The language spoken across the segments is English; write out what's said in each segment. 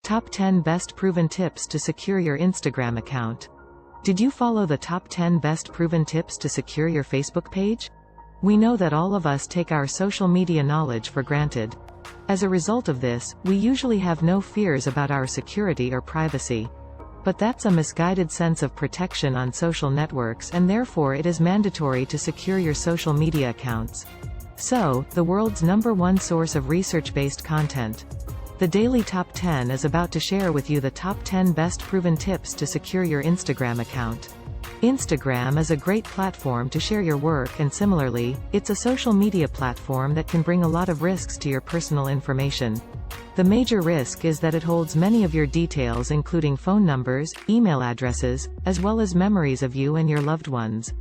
Top 10 Best Proven Tips to Secure Your Instagram Account. Did you follow the top 10 best proven tips to secure your Facebook page? We know that all of us take our social media knowledge for granted. As a result of this, we usually have no fears about our security or privacy. But that's a misguided sense of protection on social networks, and therefore it is mandatory to secure your social media accounts. So, the world's #1 source of research-based content, The Daily Top 10 is about to share with you the top 10 best proven tips to secure your Instagram account. Instagram is a great platform to share your work, and similarly, it's a social media platform that can bring a lot of risks to your personal information. The major risk is that it holds many of your details, including phone numbers, email addresses, as well as memories of you and your loved ones.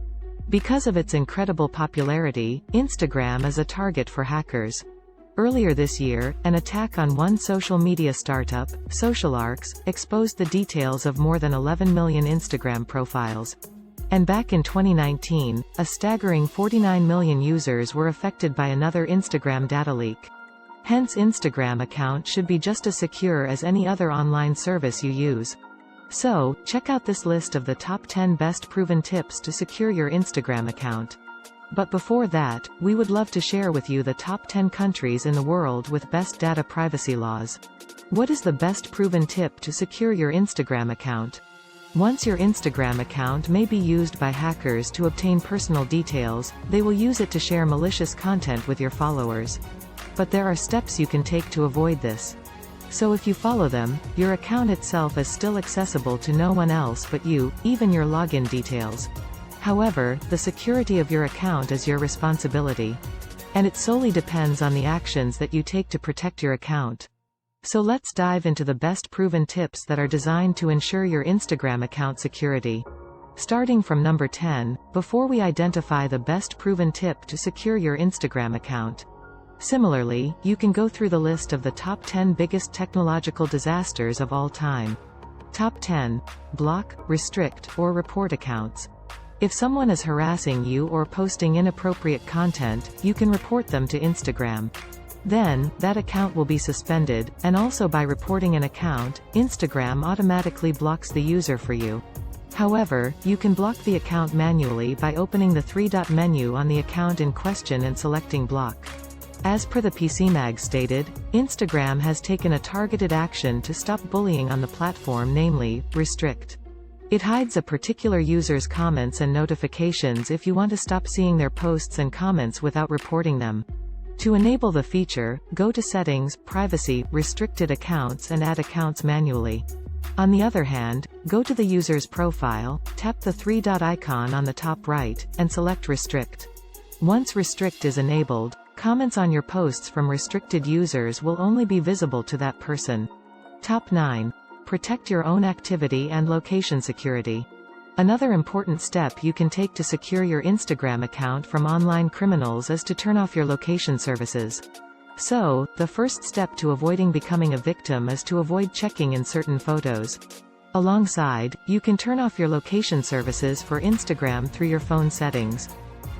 Because of its incredible popularity, Instagram is a target for hackers. Earlier this year, an attack on one social media startup, SocialArcs, exposed the details of more than 11 million Instagram profiles. And back in 2019, a staggering 49 million users were affected by another Instagram data leak. Hence, Instagram account should be just as secure as any other online service you use. So, check out this list of the top 10 best proven tips to secure your Instagram account. But before that, we would love to share with you the top 10 countries in the world with best data privacy laws. What is the best proven tip to secure your Instagram account? Once your Instagram account may be used by hackers to obtain personal details, they will use it to share malicious content with your followers. But there are steps you can take to avoid this. So if you follow them, your account itself is still accessible to no one else but you, even your login details. However, the security of your account is your responsibility. And it solely depends on the actions that you take to protect your account. So let's dive into the best proven tips that are designed to ensure your Instagram account security. Starting from number 10, before we identify the best proven tip to secure your Instagram account. Similarly, you can go through the list of the top 10 biggest technological disasters of all time. Top 10. Block, restrict, or report accounts. If someone is harassing you or posting inappropriate content, you can report them to Instagram. Then, that account will be suspended, and also by reporting an account, Instagram automatically blocks the user for you. However, you can block the account manually by opening the three-dot menu on the account in question and selecting block. As per the PCMag stated, Instagram has taken a targeted action to stop bullying on the platform, namely, restrict. It hides a particular user's comments and notifications if you want to stop seeing their posts and comments without reporting them. To enable the feature, go to Settings, Privacy, Restricted Accounts, and add accounts manually. On the other hand, go to the user's profile, tap the three-dot icon on the top right, and select Restrict. Once Restrict is enabled, comments on your posts from restricted users will only be visible to that person. Top 9. Protect your own activity and location security. Another important step you can take to secure your Instagram account from online criminals is to turn off your location services. So, the first step to avoiding becoming a victim is to avoid checking in certain photos. Alongside, you can turn off your location services for Instagram through your phone settings.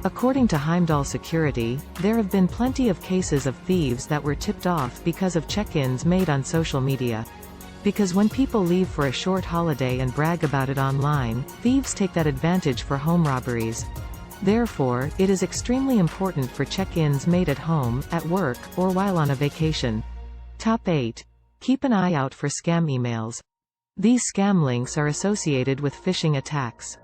According to Heimdall Security, there have been plenty of cases of thieves that were tipped off because of check-ins made on social media. Because when people leave for a short holiday and brag about it online, thieves take that advantage for home robberies. Therefore, it is extremely important for check-ins made at home, at work, or while on a vacation. Top 8. Keep an eye out for scam emails. These scam links are associated with phishing attacks.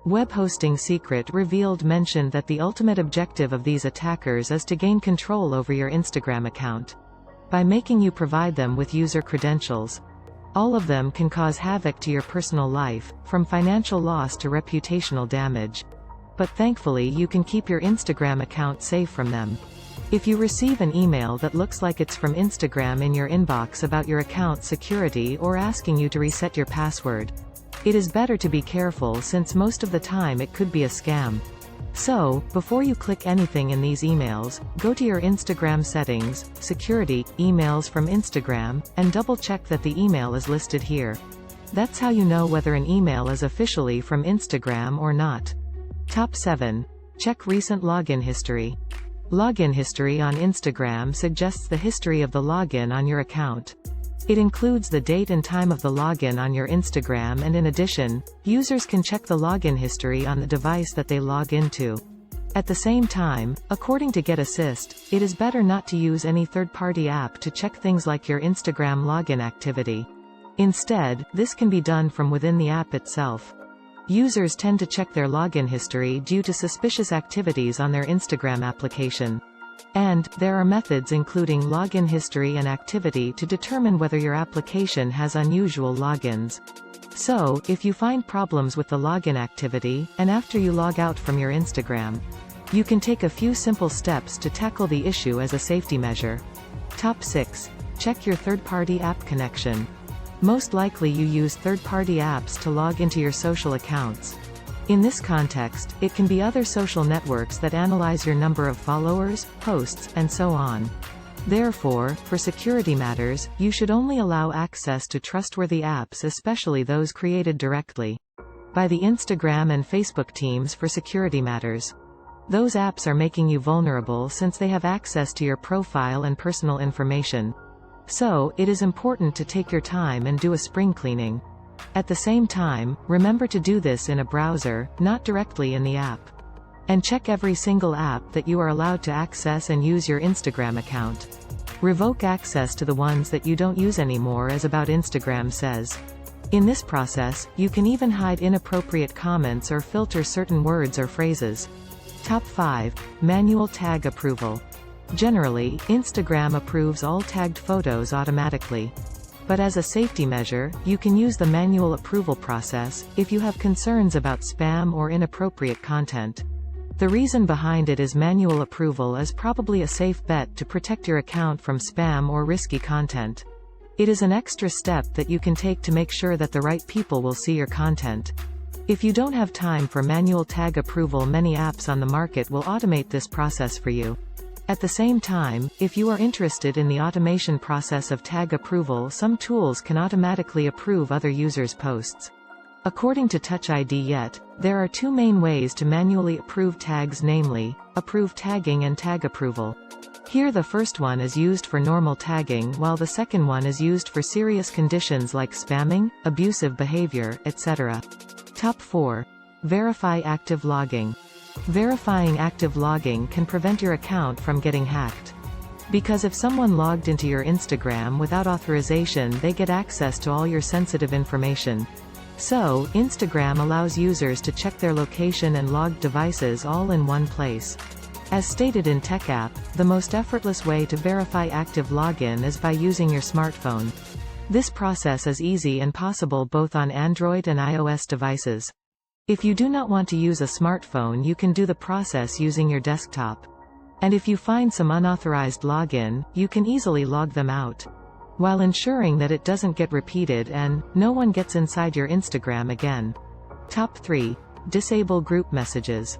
Web Hosting Secret Revealed mentioned that the ultimate objective of these attackers is to gain control over your Instagram account. By making you provide them with user credentials. All of them can cause havoc to your personal life, from financial loss to reputational damage. But thankfully you can keep your Instagram account safe from them. If you receive an email that looks like it's from Instagram in your inbox about your account security or asking you to reset your password, it is better to be careful, since most of the time it could be a scam. So, before you click anything in these emails, go to your Instagram settings, security, emails from Instagram, and double-check that the email is listed here. That's how you know whether an email is officially from Instagram or not. Top 7. Check recent login history. Login history on Instagram suggests the history of the login on your account. It includes the date and time of the login on your Instagram, and in addition, users can check the login history on the device that they log into. At the same time, according to Get Assist, it is better not to use any third-party app to check things like your Instagram login activity. Instead, this can be done from within the app itself. Users tend to check their login history due to suspicious activities on their Instagram application. And there are methods including login history and activity to determine whether your application has unusual logins. So, if you find problems with the login activity, and after you log out from your Instagram, you can take a few simple steps to tackle the issue as a safety measure. Top 6. Check your third-party app connection. Most likely you use third-party apps to log into your social accounts. In this context, it can be other social networks that analyze your number of followers, posts, and so on. Therefore, for security matters, you should only allow access to trustworthy apps, especially those created directly by the Instagram and Facebook teams for security matters. Those apps are making you vulnerable since they have access to your profile and personal information. So, it is important to take your time and do a spring cleaning. At the same time, remember to do this in a browser, not directly in the app. And check every single app that you are allowed to access and use your Instagram account. Revoke access to the ones that you don't use anymore, as About Instagram says. In this process, you can even hide inappropriate comments or filter certain words or phrases. Top 5. Manual tag approval. Generally, Instagram approves all tagged photos automatically. But as a safety measure, you can use the manual approval process, if you have concerns about spam or inappropriate content. The reason behind it is manual approval is probably a safe bet to protect your account from spam or risky content. It is an extra step that you can take to make sure that the right people will see your content. If you don't have time for manual tag approval, many apps on the market will automate this process for you. At the same time, if you are interested in the automation process of tag approval, some tools can automatically approve other users' posts. According to Touch ID Yet, there are two main ways to manually approve tags, namely, approve tagging and tag approval. Here the first one is used for normal tagging, while the second one is used for serious conditions like spamming, abusive behavior, etc. Top 4. Verify active logging. Verifying active logging can prevent your account from getting hacked. Because if someone logged into your Instagram without authorization, they get access to all your sensitive information. So, Instagram allows users to check their location and logged devices all in one place. As stated in Tech App, the most effortless way to verify active login is by using your smartphone. This process is easy and possible both on Android and iOS devices. If you do not want to use a smartphone, you can do the process using your desktop. And if you find some unauthorized login, you can easily log them out, while ensuring that it doesn't get repeated and no one gets inside your Instagram again. Top 3. Disable group messages.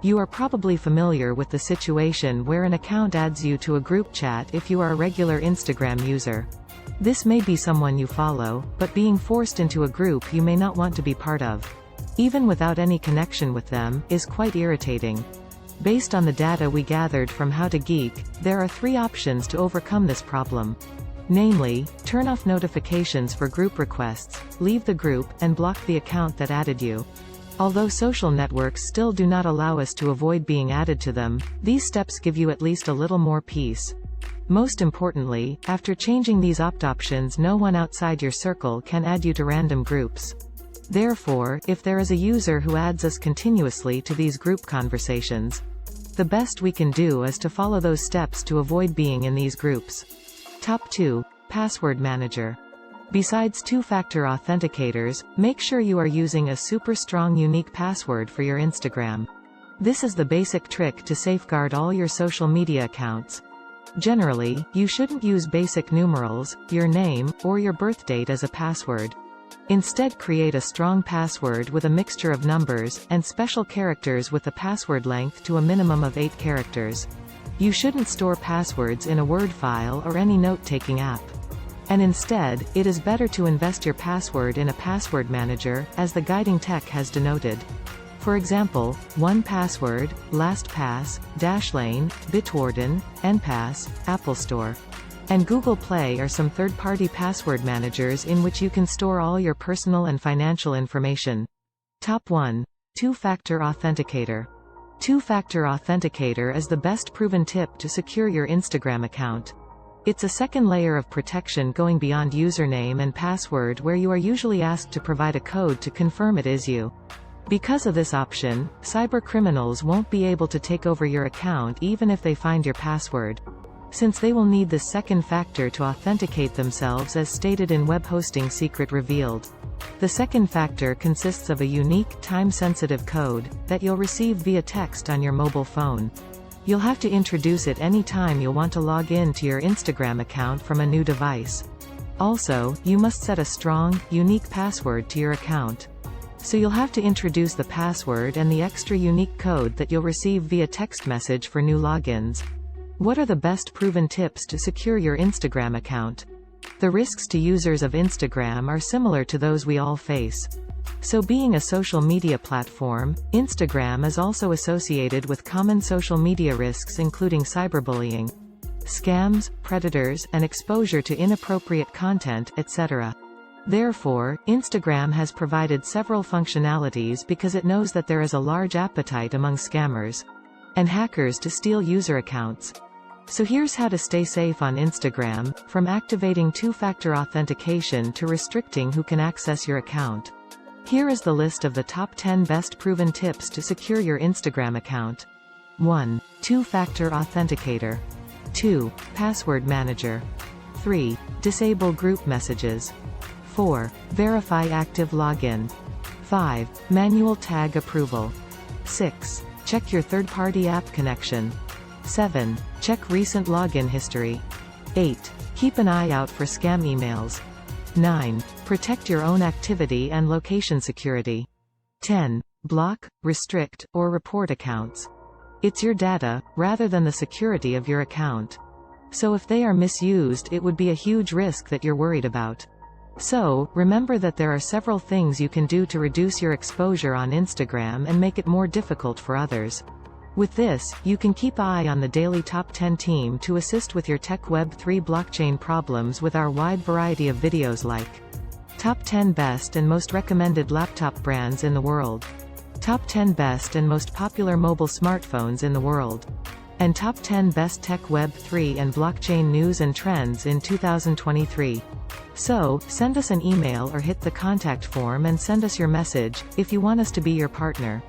You are probably familiar with the situation where an account adds you to a group chat if you are a regular Instagram user. This may be someone you follow, but being forced into a group you may not want to be part of, even without any connection with them, is quite irritating. Based on the data we gathered from How to Geek, there are 3 options to overcome this problem. Namely, turn off notifications for group requests, leave the group, and block the account that added you. Although social networks still do not allow us to avoid being added to them, these steps give you at least a little more peace. Most importantly, after changing these options, no one outside your circle can add you to random groups. Therefore, if there is a user who adds us continuously to these group conversations, the best we can do is to follow those steps to avoid being in these groups. Top 2. Password Manager. Besides two-factor authenticators, make sure you are using a super strong unique password for your Instagram. This is the basic trick to safeguard all your social media accounts. Generally, you shouldn't use basic numerals, your name, or your birth date as a password. Instead, create a strong password with a mixture of numbers and special characters with the password length to a minimum of 8 characters. You shouldn't store passwords in a Word file or any note-taking app. And instead, it is better to invest your password in a password manager, as the guiding tech has denoted. For example, 1Password, LastPass, Dashlane, Bitwarden, NPass, Apple Store. and Google Play are some third-party password managers in which you can store all your personal and financial information. Top 1. Two-factor authenticator. Two-factor authenticator is the best proven tip to secure your Instagram account. It's a second layer of protection going beyond username and password, where you are usually asked to provide a code to confirm it is you. Because of this option, cybercriminals won't be able to take over your account even if they find your password, since they will need this second factor to authenticate themselves, as stated in Web Hosting Secret Revealed. The second factor consists of a unique, time-sensitive code that you'll receive via text on your mobile phone. You'll have to introduce it any time you'll want to log in to your Instagram account from a new device. Also, you must set a strong, unique password to your account. So you'll have to introduce the password and the extra unique code that you'll receive via text message for new logins. What are the best proven tips to secure your Instagram account? The risks to users of Instagram are similar to those we all face. So being a social media platform, Instagram is also associated with common social media risks, including cyberbullying, scams, predators, and exposure to inappropriate content, etc. Therefore, Instagram has provided several functionalities because it knows that there is a large appetite among scammers and hackers to steal user accounts. So here's how to stay safe on Instagram, from activating two-factor authentication to restricting who can access your account. Here is the list of the top 10 best proven tips to secure your Instagram account. 1. Two-factor authenticator. 2. Password manager. 3. Disable group messages. 4. Verify active login. 5. Manual tag approval. 6. Check your third-party app connection. 7. Check recent login history. 8. Keep an eye out for scam emails. 9. Protect your own activity and location security. 10. Block, restrict, or report accounts. It's your data, rather than the security of your account. So if they are misused, it would be a huge risk that you're worried about. So, remember that there are several things you can do to reduce your exposure on Instagram and make it more difficult for others. With this, you can keep an eye on the Daily Top 10 team to assist with your tech Web3 blockchain problems with our wide variety of videos like Top 10 Best and Most Recommended Laptop Brands in the World, Top 10 Best and Most Popular Mobile Smartphones in the World, and Top 10 Best Tech Web3 and Blockchain News and Trends in 2023. So, send us an email or hit the contact form and send us your message, if you want us to be your partner.